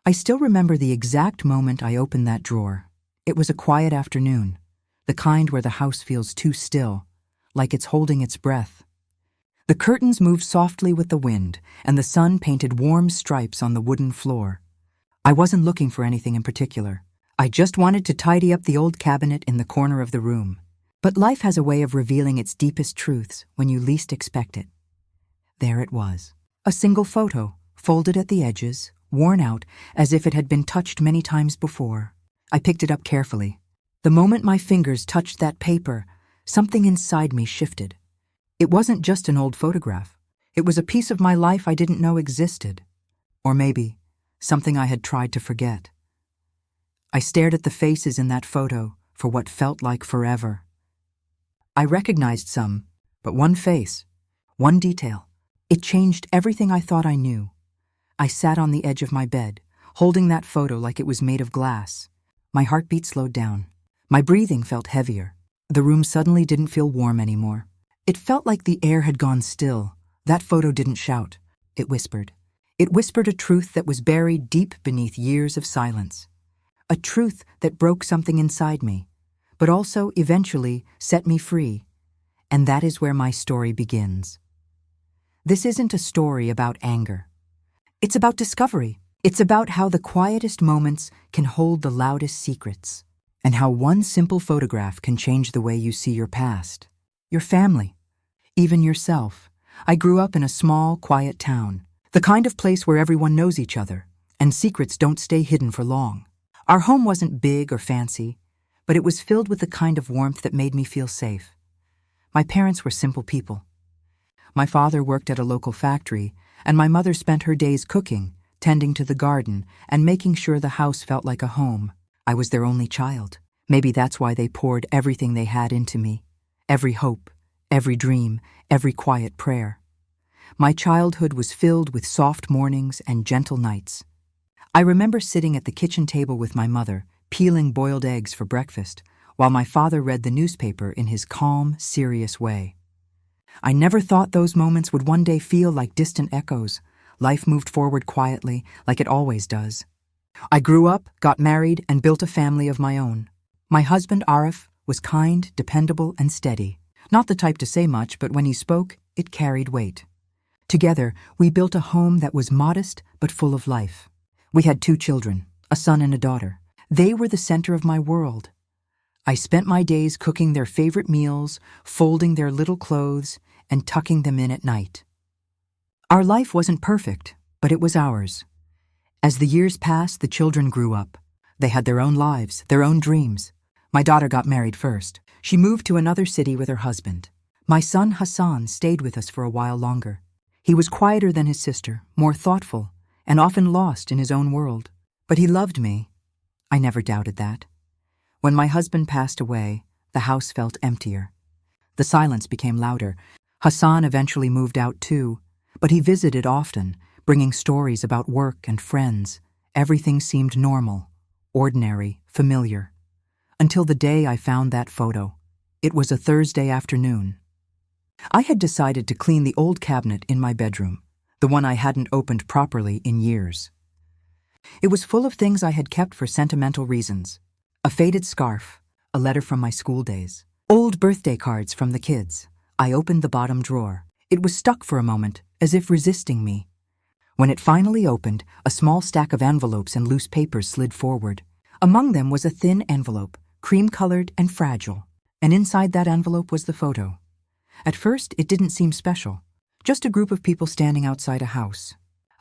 I still remember the exact moment I opened that drawer. It was a quiet afternoon, the kind where the house feels too still, like it's holding its breath. The curtains moved softly with the wind, and the sun painted warm stripes on the wooden floor. I wasn't looking for anything in particular. I just wanted to tidy up the old cabinet in the corner of the room. But life has a way of revealing its deepest truths when you least expect it. There it was. A single photo, folded at the edges, worn out as if it had been touched many times before. I picked it up carefully. The moment my fingers touched that paper, something inside me shifted. It wasn't just an old photograph. It was a piece of my life I didn't know existed. Or maybe something I had tried to forget. I stared at the faces in that photo for what felt like forever. I recognized some, but one face, one detail. It changed everything I thought I knew. I sat on the edge of my bed, holding that photo like it was made of glass. My heartbeat slowed down. My breathing felt heavier. The room suddenly didn't feel warm anymore. It felt like the air had gone still. That photo didn't shout. It whispered. It whispered a truth that was buried deep beneath years of silence. A truth that broke something inside me, but also eventually set me free. And that is where my story begins. This isn't a story about anger. It's about discovery. It's about how the quietest moments can hold the loudest secrets, and how one simple photograph can change the way you see your past, your family, even yourself. I grew up in a small, quiet town, the kind of place where everyone knows each other, and secrets don't stay hidden for long. Our home wasn't big or fancy, but it was filled with the kind of warmth that made me feel safe. My parents were simple people. My father worked at a local factory, and my mother spent her days cooking, tending to the garden, and making sure the house felt like a home. I was their only child. Maybe that's why they poured everything they had into me. Every hope, every dream, every quiet prayer. My childhood was filled with soft mornings and gentle nights. I remember sitting at the kitchen table with my mother, peeling boiled eggs for breakfast, while my father read the newspaper in his calm, serious way. I never thought those moments would one day feel like distant echoes. Life moved forward quietly, like it always does. I grew up, got married, and built a family of my own. My husband, Arif, was kind, dependable, and steady. Not the type to say much, but when he spoke, it carried weight. Together, we built a home that was modest but full of life. We had 2 children, a son and a daughter. They were the center of my world. I spent my days cooking their favorite meals, folding their little clothes, and tucking them in at night. Our life wasn't perfect, but it was ours. As the years passed, the children grew up. They had their own lives, their own dreams. My daughter got married first. She moved to another city with her husband. My son Hassan stayed with us for a while longer. He was quieter than his sister, more thoughtful, and often lost in his own world. But he loved me. I never doubted that. When my husband passed away, the house felt emptier. The silence became louder. Hassan eventually moved out too, but he visited often, bringing stories about work and friends. Everything seemed normal, ordinary, familiar. Until the day I found that photo. It was a Thursday afternoon. I had decided to clean the old cabinet in my bedroom, the one I hadn't opened properly in years. It was full of things I had kept for sentimental reasons. A faded scarf, a letter from my school days, old birthday cards from the kids. I opened the bottom drawer. It was stuck for a moment, as if resisting me. When it finally opened, a small stack of envelopes and loose papers slid forward. Among them was a thin envelope, cream-colored and fragile, and inside that envelope was the photo. At first, it didn't seem special, just a group of people standing outside a house.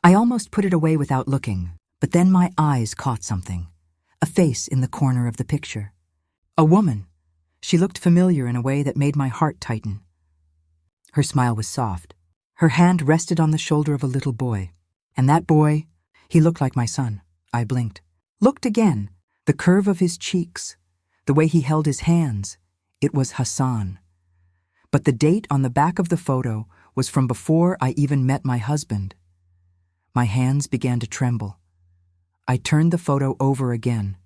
I almost put it away without looking, but then my eyes caught something. A face in the corner of the picture. A woman. She looked familiar in a way that made my heart tighten. Her smile was soft. Her hand rested on the shoulder of a little boy. And that boy, he looked like my son. I blinked. Looked again. The curve of his cheeks. The way he held his hands. It was Hassan. But the date on the back of the photo was from before I even met my husband. My hands began to tremble. I turned the photo over again.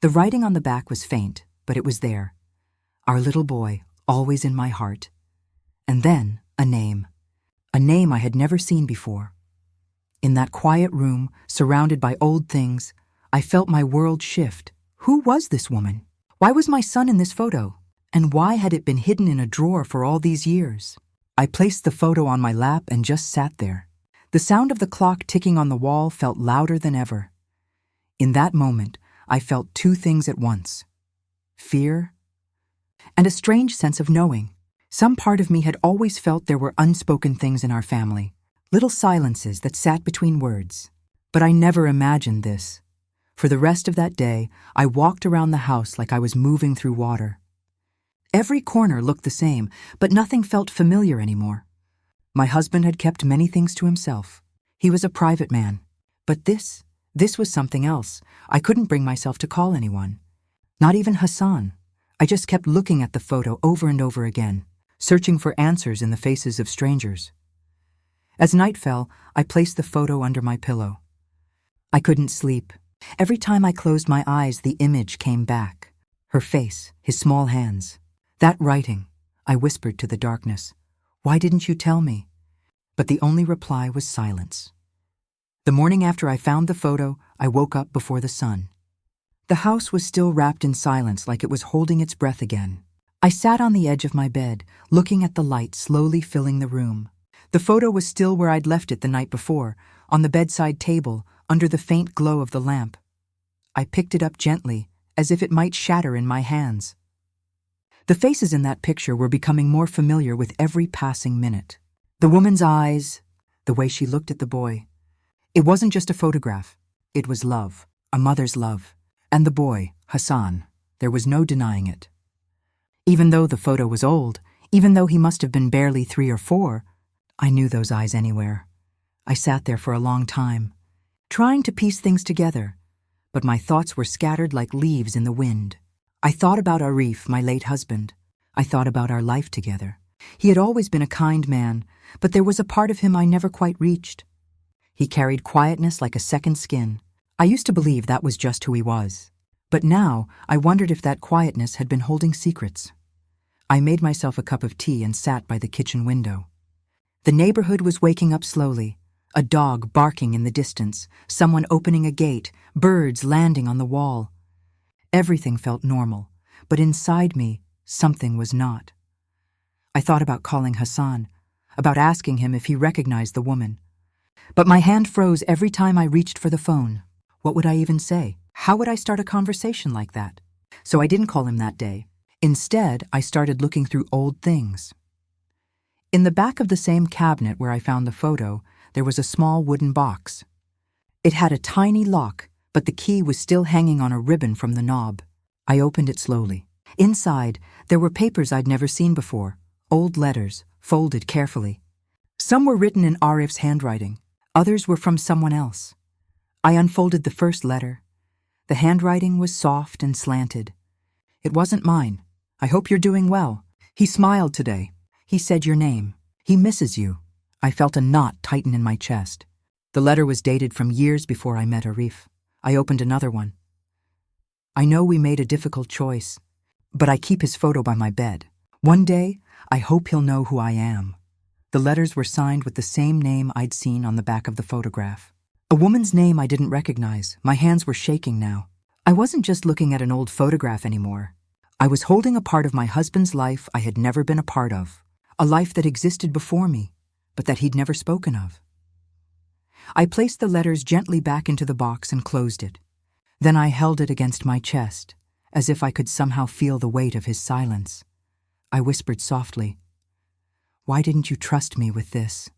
The writing on the back was faint, but it was there. Our little boy, always in my heart. And then a name I had never seen before. In that quiet room, surrounded by old things, I felt my world shift. Who was this woman? Why was my son in this photo? And why had it been hidden in a drawer for all these years? I placed the photo on my lap and just sat there. The sound of the clock ticking on the wall felt louder than ever. In that moment, I felt two things at once: fear and a strange sense of knowing. Some part of me had always felt there were unspoken things in our family, little silences that sat between words. But I never imagined this. For the rest of that day, I walked around the house like I was moving through water. Every corner looked the same, but nothing felt familiar anymore. My husband had kept many things to himself. He was a private man. But this was something else. I couldn't bring myself to call anyone. Not even Hassan. I just kept looking at the photo over and over again, searching for answers in the faces of strangers. As night fell, I placed the photo under my pillow. I couldn't sleep. Every time I closed my eyes, the image came back. Her face, his small hands. That writing, I whispered to the darkness. Why didn't you tell me? But the only reply was silence. The morning after I found the photo, I woke up before the sun. The house was still wrapped in silence, like it was holding its breath again. I sat on the edge of my bed, looking at the light slowly filling the room. The photo was still where I'd left it the night before, on the bedside table, under the faint glow of the lamp. I picked it up gently, as if it might shatter in my hands. The faces in that picture were becoming more familiar with every passing minute. The woman's eyes, the way she looked at the boy. It wasn't just a photograph. It was love, a mother's love. And the boy, Hassan, there was no denying it. Even though the photo was old, even though he must have been barely 3 or 4, I knew those eyes anywhere. I sat there for a long time, trying to piece things together, but my thoughts were scattered like leaves in the wind. I thought about Arif, my late husband. I thought about our life together. He had always been a kind man, but there was a part of him I never quite reached. He carried quietness like a second skin. I used to believe that was just who he was. But now, I wondered if that quietness had been holding secrets. I made myself a cup of tea and sat by the kitchen window. The neighborhood was waking up slowly. A dog barking in the distance, someone opening a gate, birds landing on the wall. Everything felt normal, but inside me, something was not. I thought about calling Hassan, about asking him if he recognized the woman. But my hand froze every time I reached for the phone. What would I even say? How would I start a conversation like that? So I didn't call him that day. Instead, I started looking through old things. In the back of the same cabinet where I found the photo, there was a small wooden box. It had a tiny lock, but the key was still hanging on a ribbon from the knob. I opened it slowly. Inside, there were papers I'd never seen before, old letters, folded carefully. Some were written in Arif's handwriting. Others were from someone else. I unfolded the first letter. The handwriting was soft and slanted. It wasn't mine. I hope you're doing well. He smiled today. He said your name. He misses you. I felt a knot tighten in my chest. The letter was dated from years before I met Arif. I opened another one. I know we made a difficult choice, but I keep his photo by my bed. One day, I hope he'll know who I am. The letters were signed with the same name I'd seen on the back of the photograph. A woman's name I didn't recognize. My hands were shaking now. I wasn't just looking at an old photograph anymore. I was holding a part of my husband's life I had never been a part of. A life that existed before me, but that he'd never spoken of. I placed the letters gently back into the box and closed it. Then I held it against my chest, as if I could somehow feel the weight of his silence. I whispered softly, "Why didn't you trust me with this?"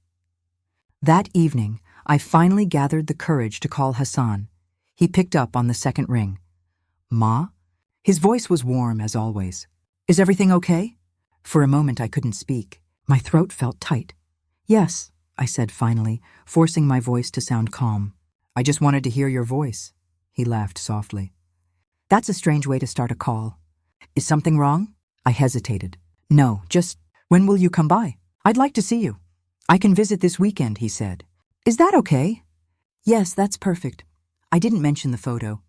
That evening, I finally gathered the courage to call Hassan. He picked up on the second ring. "Ma?" His voice was warm as always. "Is everything okay?" For a moment I couldn't speak. My throat felt tight. "Yes," I said finally, forcing my voice to sound calm. "I just wanted to hear your voice." He laughed softly. "That's a strange way to start a call. Is something wrong?" I hesitated. "No, just, when will you come by? I'd like to see you." "I can visit this weekend," he said. "Is that okay?" "Yes, that's perfect." I didn't mention the photo.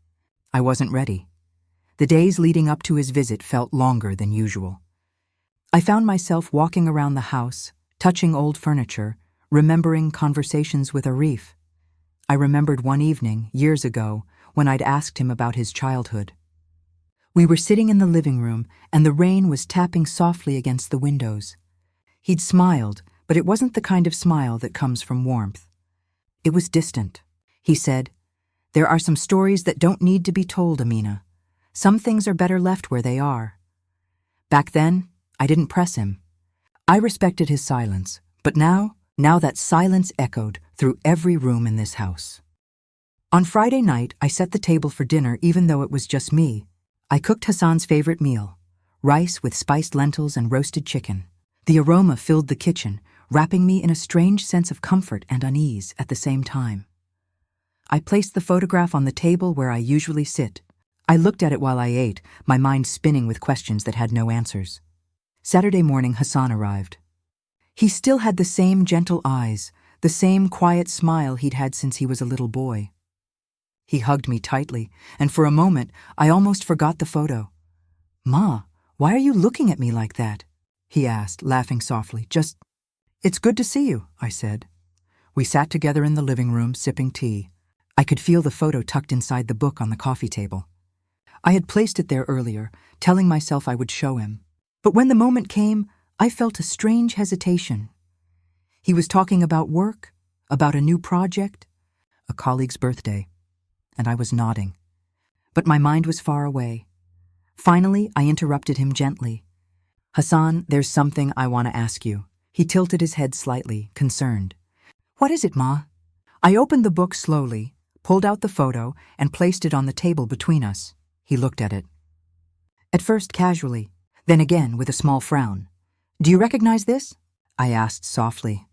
I wasn't ready. The days leading up to his visit felt longer than usual. I found myself walking around the house, touching old furniture, remembering conversations with Arif. I remembered one evening, years ago, when I'd asked him about his childhood. We were sitting in the living room, and the rain was tapping softly against the windows. He'd smiled, but it wasn't the kind of smile that comes from warmth. It was distant. He said, "There are some stories that don't need to be told, Amina. Some things are better left where they are." Back then, I didn't press him. I respected his silence, but now that silence echoed through every room in this house. On Friday night, I set the table for dinner even though it was just me. I cooked Hassan's favorite meal, rice with spiced lentils and roasted chicken. The aroma filled the kitchen, wrapping me in a strange sense of comfort and unease at the same time. I placed the photograph on the table where I usually sit. I looked at it while I ate, my mind spinning with questions that had no answers. Saturday morning, Hassan arrived. He still had the same gentle eyes, the same quiet smile he'd had since he was a little boy. He hugged me tightly, and for a moment, I almost forgot the photo. "Ma, why are you looking at me like that?" he asked, laughing softly. "It's good to see you," I said. We sat together in the living room, sipping tea. I could feel the photo tucked inside the book on the coffee table. I had placed it there earlier, telling myself I would show him. But when the moment came, I felt a strange hesitation. He was talking about work, about a new project, a colleague's birthday, and I was nodding. But my mind was far away. Finally, I interrupted him gently. "Hassan, there's something I want to ask you." He tilted his head slightly, concerned. "What is it, Ma?" I opened the book slowly, pulled out the photo, and placed it on the table between us. He looked at it. At first casually, then again with a small frown. "Do you recognize this?" I asked softly.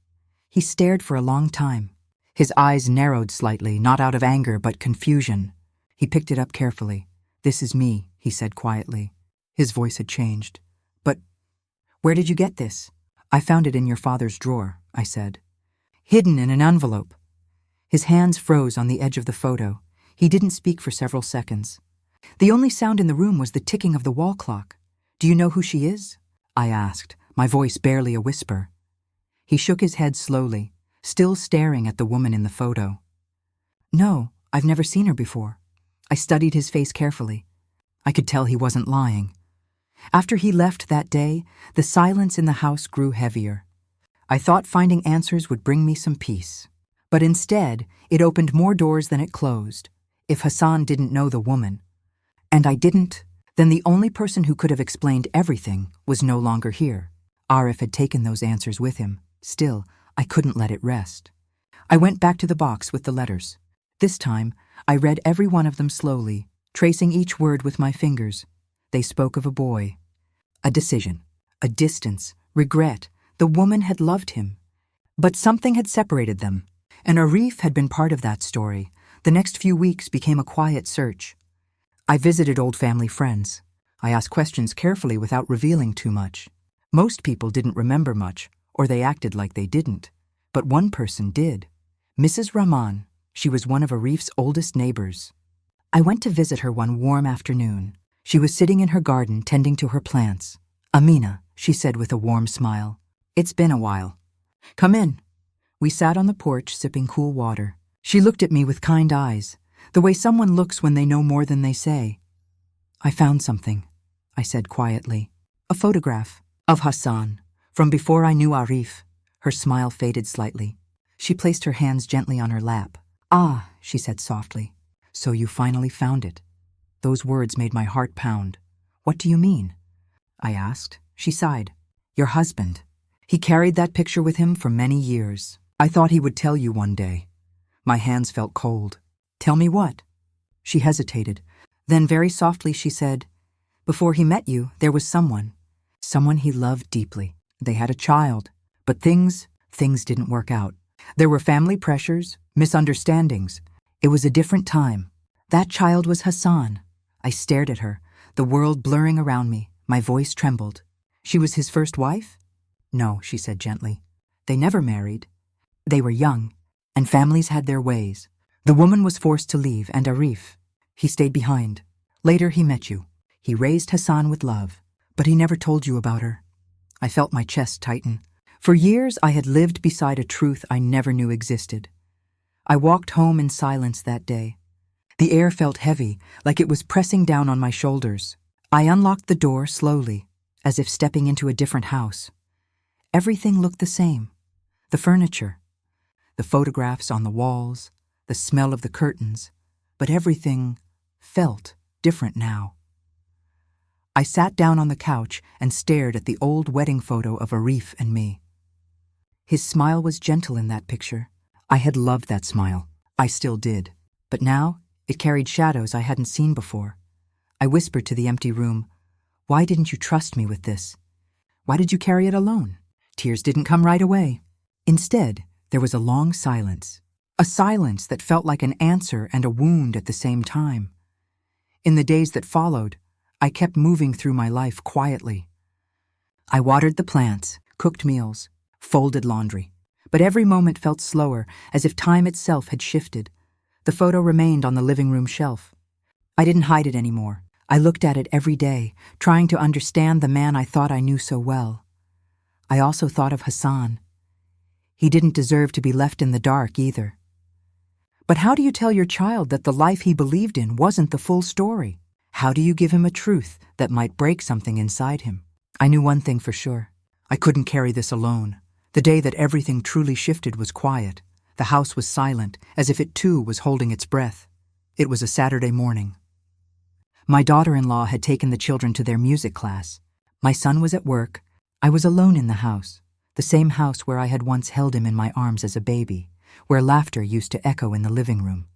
He stared for a long time. His eyes narrowed slightly, not out of anger but confusion. He picked it up carefully. "This is me," he said quietly. His voice had changed. "But where did you get this?" "I found it in your father's drawer," I said. "Hidden in an envelope." His hands froze on the edge of the photo. He didn't speak for several seconds. The only sound in the room was the ticking of the wall clock. "Do you know who she is?" I asked, my voice barely a whisper. He shook his head slowly, still staring at the woman in the photo. "No, I've never seen her before." I studied his face carefully. I could tell he wasn't lying. After he left that day, the silence in the house grew heavier. I thought finding answers would bring me some peace. But instead, it opened more doors than it closed. If Hassan didn't know the woman, and I didn't, then the only person who could have explained everything was no longer here. Arif had taken those answers with him. Still, I couldn't let it rest. I went back to the box with the letters. This time, I read every one of them slowly, tracing each word with my fingers. They spoke of a boy, a decision, a distance, regret. The woman had loved him. But something had separated them, and Arif had been part of that story. The next few weeks became a quiet search. I visited old family friends. I asked questions carefully without revealing too much. Most people didn't remember much, or they acted like they didn't. But one person did. Mrs. Rahman. She was one of Arif's oldest neighbors. I went to visit her one warm afternoon. She was sitting in her garden tending to her plants. "Amina," she said with a warm smile. "It's been a while. Come in." We sat on the porch sipping cool water. She looked at me with kind eyes, the way someone looks when they know more than they say. "I found something," I said quietly. "A photograph of Hassan, from before I knew Arif." Her smile faded slightly. She placed her hands gently on her lap. "Ah," she said softly. "So you finally found it." Those words made my heart pound. "What do you mean?" I asked. She sighed. "Your husband. He carried that picture with him for many years. I thought he would tell you one day." My hands felt cold. "Tell me what?" She hesitated. Then very softly she said, "Before he met you, there was someone he loved deeply. They had a child, but things didn't work out. There were family pressures, misunderstandings. It was a different time. That child was Hassan." I stared at her, the world blurring around me. My voice trembled. "She was his first wife?" "No," she said gently. "They never married. They were young, and families had their ways. The woman was forced to leave, and Arif, he stayed behind. Later he met you. He raised Hassan with love, but he never told you about her." I felt my chest tighten. For years I had lived beside a truth I never knew existed. I walked home in silence that day. The air felt heavy, like it was pressing down on my shoulders. I unlocked the door slowly, as if stepping into a different house. Everything looked the same. The furniture, the photographs on the walls, the smell of the curtains, but everything felt different now. I sat down on the couch and stared at the old wedding photo of Arif and me. His smile was gentle in that picture. I had loved that smile. I still did. But now, it carried shadows I hadn't seen before. I whispered to the empty room, "Why didn't you trust me with this? Why did you carry it alone?" Tears didn't come right away. Instead, there was a long silence. A silence that felt like an answer and a wound at the same time. In the days that followed, I kept moving through my life quietly. I watered the plants, cooked meals, folded laundry. But every moment felt slower, as if time itself had shifted. The photo remained on the living room shelf. I didn't hide it anymore. I looked at it every day, trying to understand the man I thought I knew so well. I also thought of Hassan. He didn't deserve to be left in the dark either. But how do you tell your child that the life he believed in wasn't the full story? How do you give him a truth that might break something inside him? I knew one thing for sure. I couldn't carry this alone. The day that everything truly shifted was quiet. The house was silent, as if it too was holding its breath. It was a Saturday morning. My daughter-in-law had taken the children to their music class. My son was at work. I was alone in the house, the same house where I had once held him in my arms as a baby, where laughter used to echo in the living room.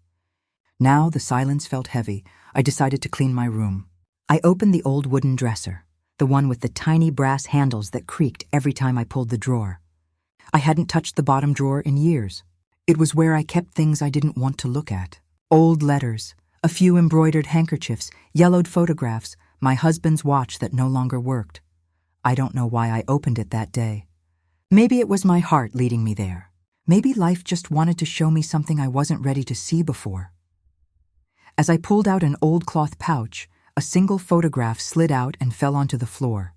Now the silence felt heavy. I decided to clean my room. I opened the old wooden dresser, the one with the tiny brass handles that creaked every time I pulled the drawer. I hadn't touched the bottom drawer in years. It was where I kept things I didn't want to look at. Old letters, a few embroidered handkerchiefs, yellowed photographs, my husband's watch that no longer worked. I don't know why I opened it that day. Maybe it was my heart leading me there. Maybe life just wanted to show me something I wasn't ready to see before. As I pulled out an old cloth pouch, a single photograph slid out and fell onto the floor.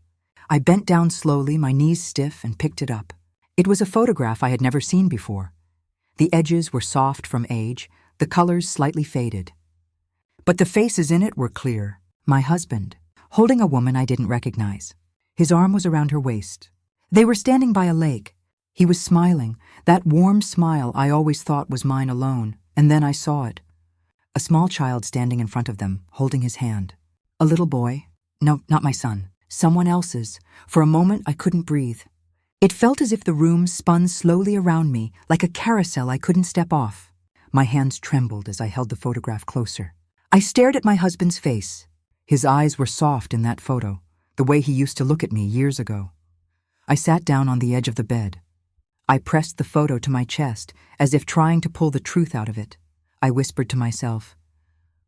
I bent down slowly, my knees stiff, and picked it up. It was a photograph I had never seen before. The edges were soft from age, the colors slightly faded. But the faces in it were clear. My husband, holding a woman I didn't recognize. His arm was around her waist. They were standing by a lake. He was smiling, that warm smile I always thought was mine alone, and then I saw it. A small child standing in front of them, holding his hand. A little boy. No, not my son. Someone else's. For a moment, I couldn't breathe. It felt as if the room spun slowly around me, like a carousel I couldn't step off. My hands trembled as I held the photograph closer. I stared at my husband's face. His eyes were soft in that photo, the way he used to look at me years ago. I sat down on the edge of the bed. I pressed the photo to my chest, as if trying to pull the truth out of it. I whispered to myself,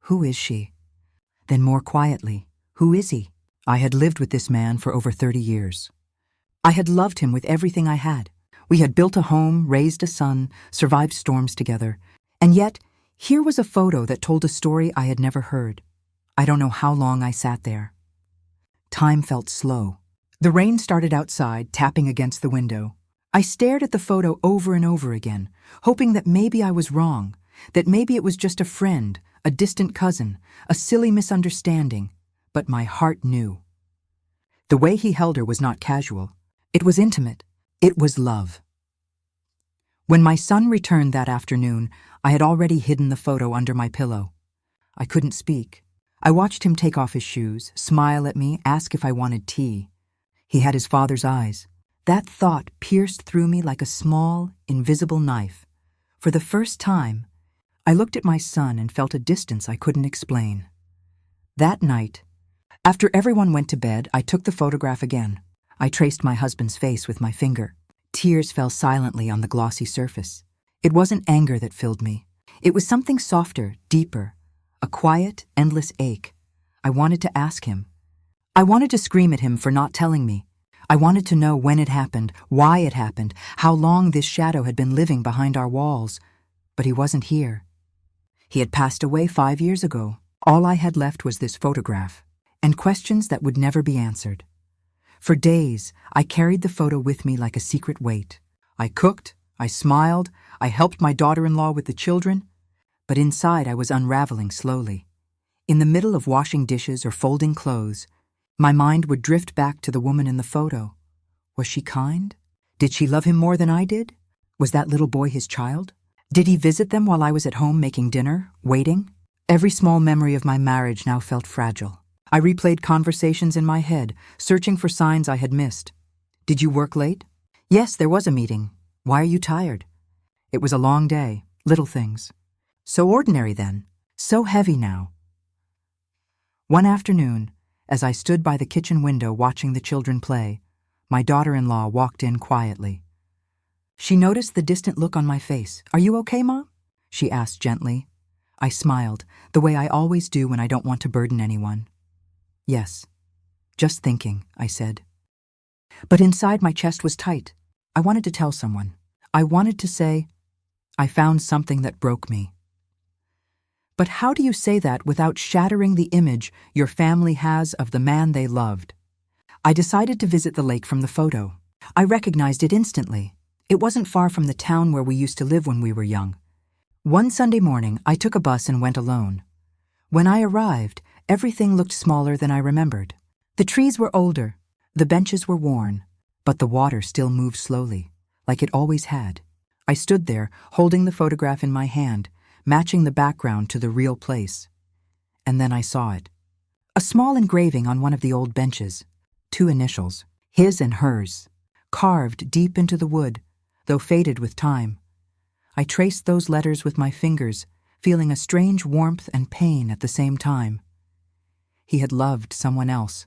"Who is she?" Then more quietly, "Who is he?" I had lived with this man for over 30 years. I had loved him with everything I had. We had built a home, raised a son, survived storms together. And yet, here was a photo that told a story I had never heard. I don't know how long I sat there. Time felt slow. The rain started outside, tapping against the window. I stared at the photo over and over again, hoping that maybe I was wrong, that maybe it was just a friend, a distant cousin, a silly misunderstanding. But my heart knew. The way he held her was not casual. It was intimate. It was love. When my son returned that afternoon, I had already hidden the photo under my pillow. I couldn't speak. I watched him take off his shoes, smile at me, ask if I wanted tea. He had his father's eyes. That thought pierced through me like a small, invisible knife. For the first time, I looked at my son and felt a distance I couldn't explain. That night, after everyone went to bed, I took the photograph again. I traced my husband's face with my finger. Tears fell silently on the glossy surface. It wasn't anger that filled me. It was something softer, deeper, a quiet, endless ache. I wanted to ask him. I wanted to scream at him for not telling me. I wanted to know when it happened, why it happened, how long this shadow had been living behind our walls. But he wasn't here. He had passed away 5 years ago. All I had left was this photograph, and questions that would never be answered. For days, I carried the photo with me like a secret weight. I cooked, I smiled, I helped my daughter-in-law with the children, but inside I was unraveling slowly. In the middle of washing dishes or folding clothes, my mind would drift back to the woman in the photo. Was she kind? Did she love him more than I did? Was that little boy his child? Did he visit them while I was at home making dinner, waiting? Every small memory of my marriage now felt fragile. I replayed conversations in my head, searching for signs I had missed. Did you work late? Yes, there was a meeting. Why are you tired? It was a long day, little things. So ordinary then, so heavy now. One afternoon, as I stood by the kitchen window watching the children play, my daughter-in-law walked in quietly. She noticed the distant look on my face. "Are you okay, Mom?" she asked gently. I smiled, the way I always do when I don't want to burden anyone. "Yes, just thinking," I said. But inside my chest was tight. I wanted to tell someone. I wanted to say, "I found something that broke me." But how do you say that without shattering the image your family has of the man they loved? I decided to visit the lake from the photo. I recognized it instantly. It wasn't far from the town where we used to live when we were young. One Sunday morning, I took a bus and went alone. When I arrived, everything looked smaller than I remembered. The trees were older, the benches were worn, but the water still moved slowly, like it always had. I stood there, holding the photograph in my hand, matching the background to the real place. And then I saw it. A small engraving on one of the old benches. 2 initials, his and hers, carved deep into the wood, though faded with time. I traced those letters with my fingers, feeling a strange warmth and pain at the same time. He had loved someone else.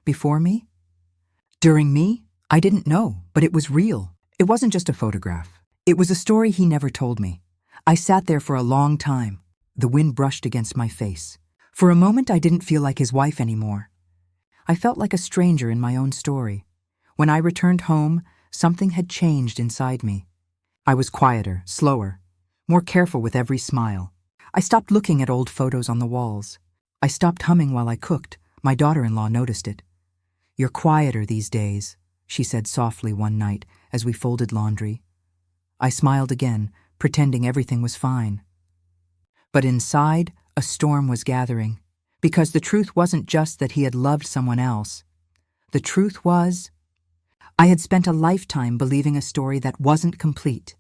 Before me? During me? I didn't know, but it was real. It wasn't just a photograph. It was a story he never told me. I sat there for a long time. The wind brushed against my face. For a moment, I didn't feel like his wife anymore. I felt like a stranger in my own story. When I returned home, something had changed inside me. I was quieter, slower, more careful with every smile. I stopped looking at old photos on the walls. I stopped humming while I cooked. My daughter-in-law noticed it. "You're quieter these days," she said softly one night as we folded laundry. I smiled again, pretending everything was fine. But inside, a storm was gathering, because the truth wasn't just that he had loved someone else. The truth was, I had spent a lifetime believing a story that wasn't complete.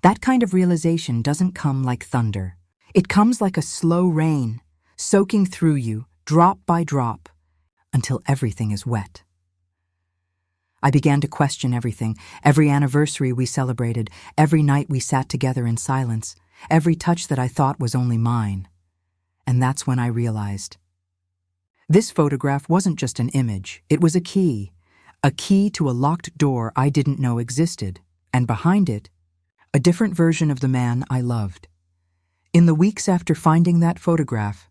That kind of realization doesn't come like thunder. It comes like a slow rain, soaking through you, drop by drop, until everything is wet. I began to question everything, every anniversary we celebrated, every night we sat together in silence, every touch that I thought was only mine. And that's when I realized. This photograph wasn't just an image, it was a key to a locked door I didn't know existed, and behind it, a different version of the man I loved. In the weeks after finding that photograph,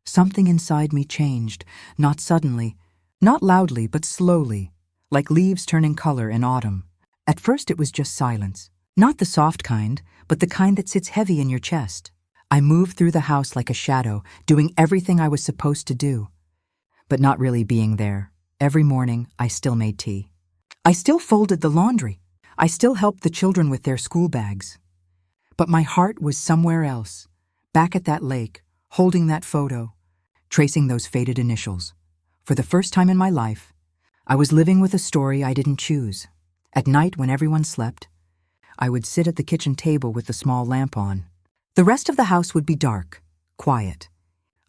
something inside me changed, not suddenly, not loudly, but slowly, like leaves turning color in autumn. At first it was just silence, not the soft kind, but the kind that sits heavy in your chest. I moved through the house like a shadow, doing everything I was supposed to do, but not really being there. Every morning, I still made tea. I still folded the laundry. I still helped the children with their school bags. But my heart was somewhere else, back at that lake, holding that photo, tracing those faded initials. For the first time in my life, I was living with a story I didn't choose. At night, when everyone slept, I would sit at the kitchen table with the small lamp on. The rest of the house would be dark, quiet.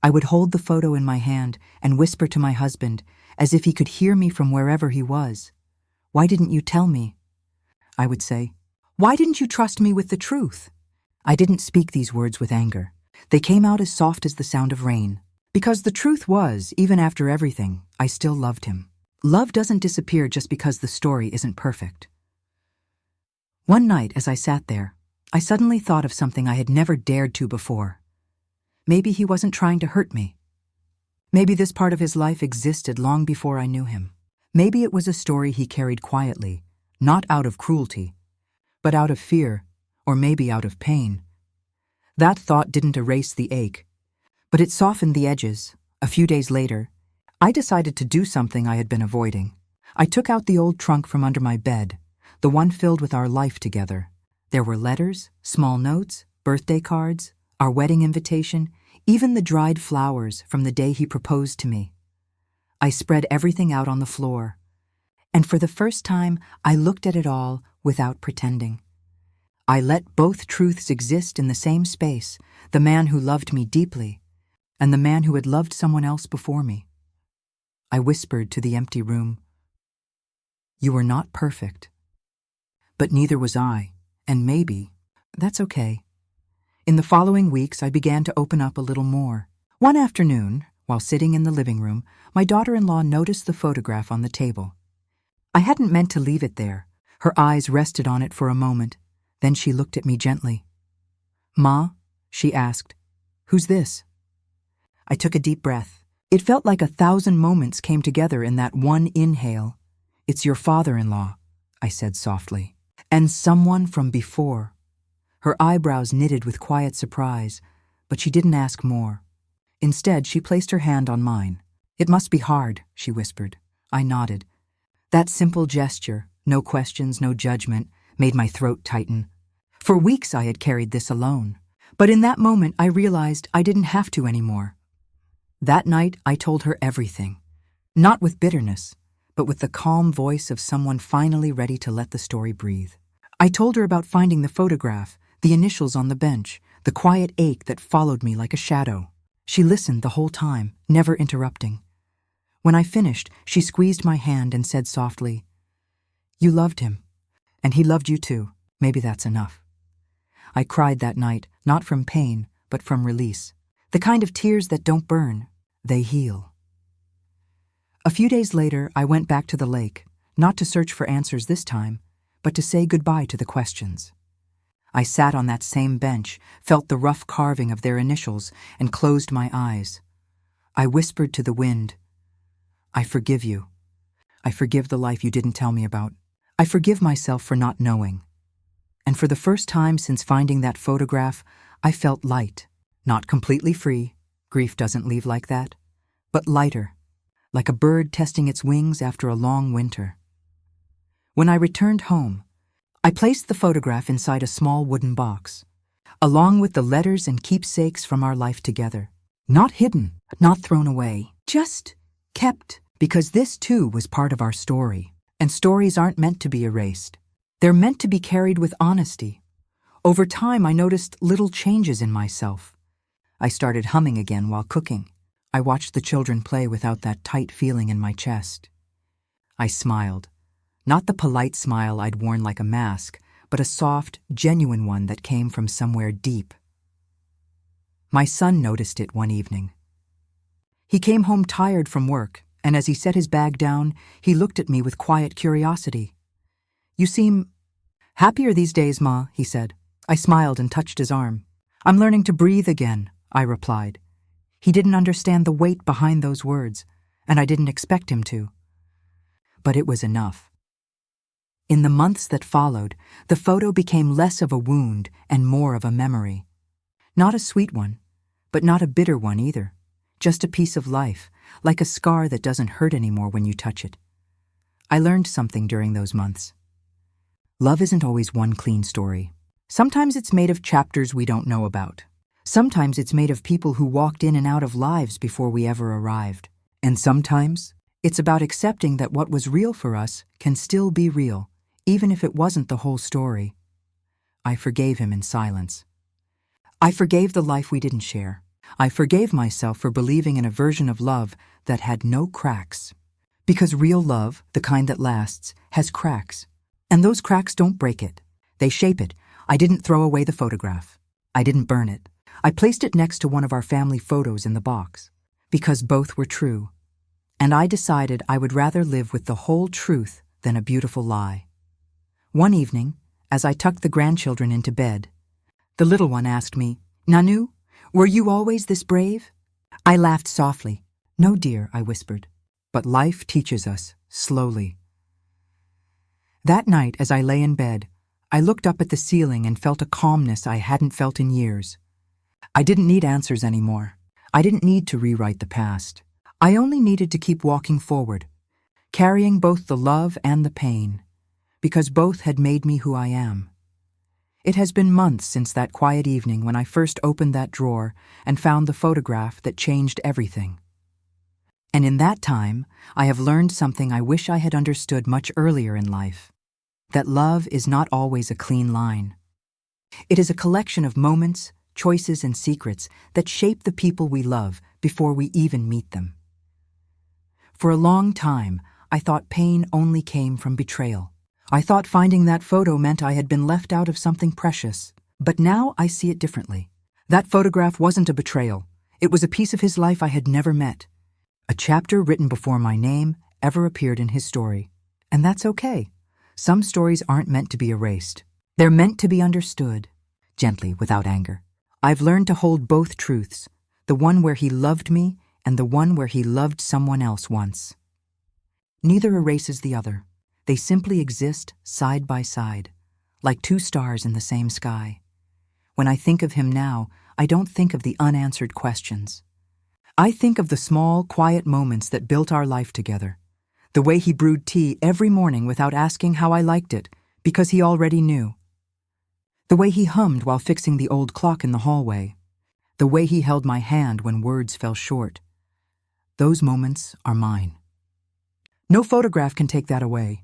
I would hold the photo in my hand and whisper to my husband, as if he could hear me from wherever he was. "Why didn't you tell me?" I would say. "Why didn't you trust me with the truth?" I didn't speak these words with anger. They came out as soft as the sound of rain. Because the truth was, even after everything, I still loved him. Love doesn't disappear just because the story isn't perfect. One night, as I sat there, I suddenly thought of something I had never dared to before. Maybe he wasn't trying to hurt me. Maybe this part of his life existed long before I knew him. Maybe it was a story he carried quietly, not out of cruelty, but out of fear, or maybe out of pain. That thought didn't erase the ache, but it softened the edges. A few days later, I decided to do something I had been avoiding. I took out the old trunk from under my bed, the one filled with our life together. There were letters, small notes, birthday cards, our wedding invitation, even the dried flowers from the day he proposed to me. I spread everything out on the floor, and for the first time I looked at it all without pretending. I let both truths exist in the same space, the man who loved me deeply and the man who had loved someone else before me. I whispered to the empty room, "You were not perfect, but neither was I, and maybe that's okay." In the following weeks, I began to open up a little more. One afternoon, while sitting in the living room, my daughter-in-law noticed the photograph on the table. I hadn't meant to leave it there. Her eyes rested on it for a moment. Then she looked at me gently. "Ma," she asked, "who's this?" I took a deep breath. It felt like 1,000 moments came together in that one inhale. "It's your father-in-law," I said softly. "And someone from before." Her eyebrows knitted with quiet surprise, but she didn't ask more. Instead, she placed her hand on mine. "It must be hard," she whispered. I nodded. That simple gesture, no questions, no judgment, made my throat tighten. For weeks I had carried this alone, but in that moment I realized I didn't have to anymore. That night I told her everything, not with bitterness, but with the calm voice of someone finally ready to let the story breathe. I told her about finding the photograph, the initials on the bench, the quiet ache that followed me like a shadow. She listened the whole time, never interrupting. When I finished, she squeezed my hand and said softly, "You loved him, and he loved you too. Maybe that's enough." I cried that night, not from pain, but from release. The kind of tears that don't burn, they heal. A few days later, I went back to the lake, not to search for answers this time, but to say goodbye to the questions. I sat on that same bench, felt the rough carving of their initials, and closed my eyes. I whispered to the wind, "I forgive you. I forgive the life you didn't tell me about. I forgive myself for not knowing." And for the first time since finding that photograph, I felt light, not completely free, grief doesn't leave like that, but lighter, like a bird testing its wings after a long winter. When I returned home, I placed the photograph inside a small wooden box, along with the letters and keepsakes from our life together. Not hidden, not thrown away, just kept, because this too was part of our story, and stories aren't meant to be erased. They're meant to be carried with honesty. Over time, I noticed little changes in myself. I started humming again while cooking. I watched the children play without that tight feeling in my chest. I smiled. Not the polite smile I'd worn like a mask, but a soft, genuine one that came from somewhere deep. My son noticed it one evening. He came home tired from work, and as he set his bag down, he looked at me with quiet curiosity. "You seem happier these days, Ma," he said. I smiled and touched his arm. "I'm learning to breathe again," I replied. He didn't understand the weight behind those words, and I didn't expect him to. But it was enough. In the months that followed, the photo became less of a wound and more of a memory. Not a sweet one, but not a bitter one either. Just a piece of life, like a scar that doesn't hurt anymore when you touch it. I learned something during those months. Love isn't always one clean story. Sometimes it's made of chapters we don't know about. Sometimes it's made of people who walked in and out of lives before we ever arrived. And sometimes it's about accepting that what was real for us can still be real, even if it wasn't the whole story. I forgave him in silence. I forgave the life we didn't share. I forgave myself for believing in a version of love that had no cracks. Because real love, the kind that lasts, has cracks. And those cracks don't break it. They shape it. I didn't throw away the photograph. I didn't burn it. I placed it next to one of our family photos in the box, because both were true. And I decided I would rather live with the whole truth than a beautiful lie. One evening, as I tucked the grandchildren into bed, the little one asked me, "Nanu, were you always this brave?" I laughed softly. "No, dear," I whispered. But life teaches us, slowly. That night, as I lay in bed, I looked up at the ceiling and felt a calmness I hadn't felt in years. I didn't need answers anymore. I didn't need to rewrite the past. I only needed to keep walking forward, carrying both the love and the pain, because both had made me who I am. It has been months since that quiet evening when I first opened that drawer and found the photograph that changed everything. And in that time, I have learned something I wish I had understood much earlier in life: that love is not always a clean line. It is a collection of moments, choices, and secrets that shape the people we love before we even meet them. For a long time, I thought pain only came from betrayal. I thought finding that photo meant I had been left out of something precious. But now I see it differently. That photograph wasn't a betrayal. It was a piece of his life I had never met. A chapter written before my name ever appeared in his story. And that's okay. Some stories aren't meant to be erased. They're meant to be understood, gently, without anger. I've learned to hold both truths, the one where he loved me and the one where he loved someone else once. Neither erases the other. They simply exist side by side, like two stars in the same sky. When I think of him now, I don't think of the unanswered questions. I think of the small, quiet moments that built our life together. The way he brewed tea every morning without asking how I liked it, because he already knew. The way he hummed while fixing the old clock in the hallway. The way he held my hand when words fell short. Those moments are mine. No photograph can take that away.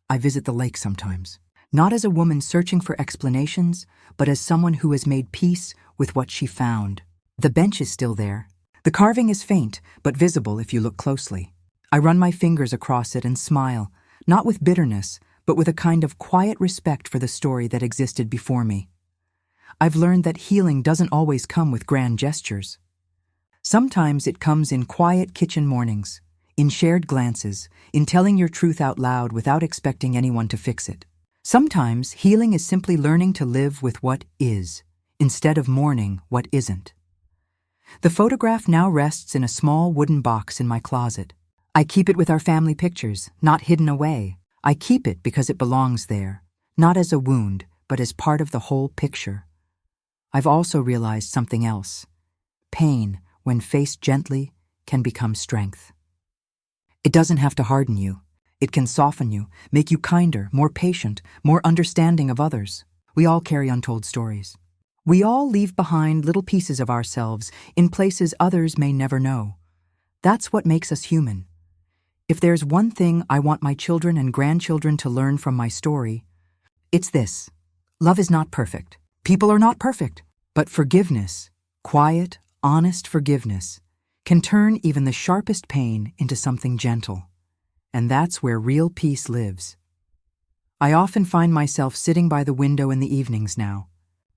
I visit the lake sometimes, not as a woman searching for explanations, but as someone who has made peace with what she found. The bench is still there. The carving is faint, but visible if you look closely. I run my fingers across it and smile, not with bitterness, but with a kind of quiet respect for the story that existed before me. I've learned that healing doesn't always come with grand gestures. Sometimes it comes in quiet kitchen mornings, in shared glances, in telling your truth out loud without expecting anyone to fix it. Sometimes healing is simply learning to live with what is, instead of mourning what isn't. The photograph now rests in a small wooden box in my closet. I keep it with our family pictures, not hidden away. I keep it because it belongs there, not as a wound, but as part of the whole picture. I've also realized something else. Pain, when faced gently, can become strength. It doesn't have to harden you. It can soften you, make you kinder, more patient, more understanding of others. We all carry untold stories. We all leave behind little pieces of ourselves in places others may never know. That's what makes us human. If there's one thing I want my children and grandchildren to learn from my story, it's this. Love is not perfect. People are not perfect. But forgiveness, quiet, honest forgiveness, can turn even the sharpest pain into something gentle. And that's where real peace lives. I often find myself sitting by the window in the evenings now,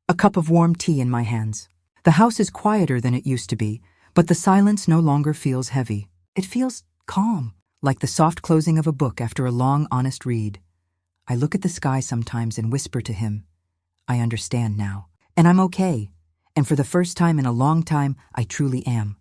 a cup of warm tea in my hands. The house is quieter than it used to be, but the silence no longer feels heavy. It feels calm, like the soft closing of a book after a long, honest read. I look at the sky sometimes and whisper to him, I understand now, and I'm okay. And for the first time in a long time, I truly am.